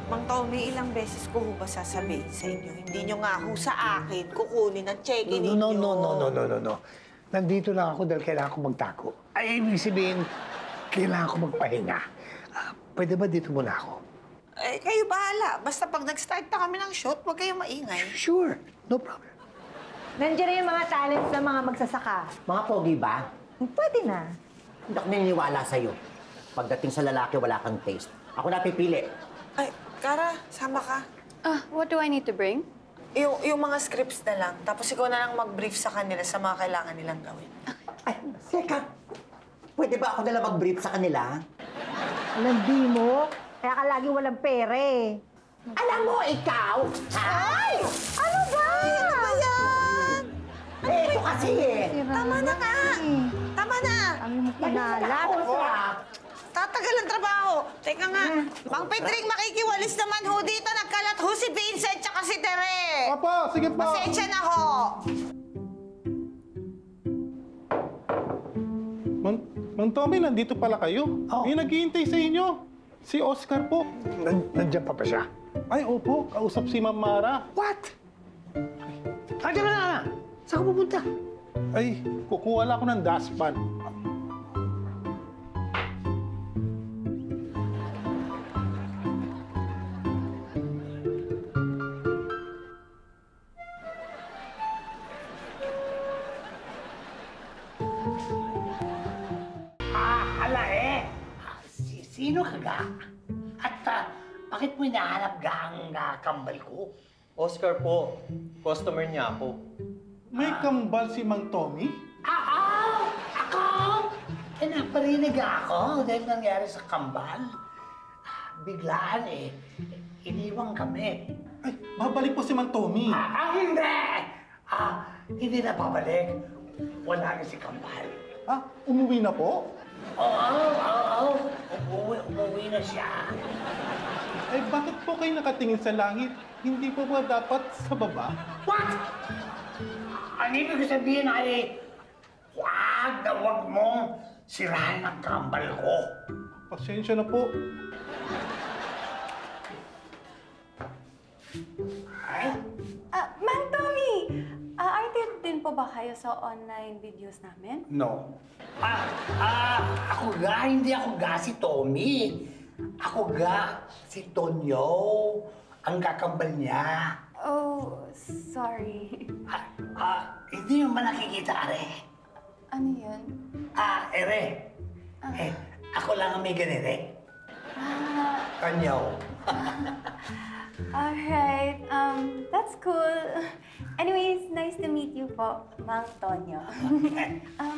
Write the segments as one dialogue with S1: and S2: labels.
S1: Mang Tommy, ilang beses ko ho ba sasabihin sa inyo? Hindi nyo nga ho sa akin kukunin ang check-in ninyo.
S2: No. Nandito lang ako dahil kailangan ko magtago. Ay, ibig sabihin, kailangan ko magpahinga. Pwede ba dito muna ako?
S1: Eh, kayo bahala. Basta pag nag-start na kami ng shoot, huwag kayong maingay.
S2: Sure, no problem.
S3: Nandiyan na yung mga talents ng mga magsasaka.
S4: Mga pogi ba?
S3: Pwede na.
S4: Hindi ako naniniwala sa'yo. Pagdating sa lalaki, wala kang taste. Ako na pipili.
S1: Ay, Kara, sama ka.
S5: What do I need to bring?
S1: Yung mga scripts na lang. Tapos ikaw na lang mag-brief sa kanila sa mga kailangan nilang gawin.
S4: Ay, teka. Pwede ba ako nalang mag-brief sa kanila?
S3: Alam, di mo. Kaya ka lagi walang pere.
S4: Alam mo, ikaw!
S3: Ay! Ano ba?
S1: Ano ba yan?
S4: Ito kasi eh.
S1: Tama na nga! Tama na!
S3: Ang mo kinalap.
S1: Tatagal ang trabaho. Teka nga, Mang Pedring, makikiwalis naman ho dito. Nagkalat ho si Vincent tsaka si Tere.
S6: Opo, sige po.
S1: Pasensya na ho.
S6: Mang Tommy, nandito pala kayo.
S2: Oh.
S6: May naghihintay sa inyo. Si Oscar po.
S2: Nandiyan pa siya?
S6: Ay, opo. Kausap si Ma'am Mara.
S2: What? Nandiyan na! Saan ka pupunta?
S6: Ay, kukuha lang ako ng dustpan.
S2: Sino ka ga? At bakit mo hinahanap ga ang kambal ko?
S7: Oscar po. Customer niya ako.
S6: May kambal si Mang Tommy?
S2: Ako! Naparinig ako dahil nangyari sa kambal. Biglaan iniwang kami.
S6: Ay, babalik po si Mang Tommy.
S2: Hindi! Hindi na pabalik. Wala na si kambal.
S6: Umuwi na po?
S2: Oo. Umuwi na siya.
S6: Ay, bakit po kayo nakatingin sa langit? Hindi po ba dapat sa baba?
S2: What? Ang ibig sabihin ay, huwag mong sirahin ang kambal ko.
S6: Pasensya na po.
S5: Mang Tommy! Artist din po ba kayo sa online videos namin?
S2: No. Ako ga, hindi ako ga si Tommy. Ako ga si Tonyo, ang kakambal niya.
S5: Oh, sorry.
S2: Hindi mo ba nakikita, Are?
S5: Ano yun?
S2: Ere. Ako lang ang may ganire. Tonyo.
S5: Alright, that's cool. Anyways, nice to meet you po, Mang Tonyo.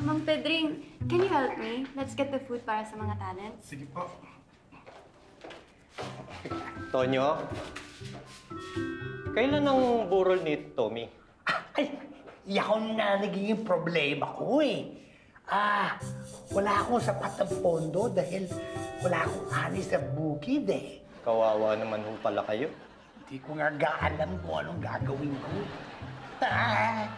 S5: Mang Pedring, can you help me? Let's get the food para sa mga talents.
S6: Sige po.
S7: Tonyo? Kailan ang burol ni Tommy?
S2: Ay, yakon na naging problema ko wala akong sapat ng pondo dahil wala akong ani sa bukid
S7: Kawawa naman ho pala kayo.
S2: Hindi ko nga alam kung anong gagawin ko.
S4: Tawa.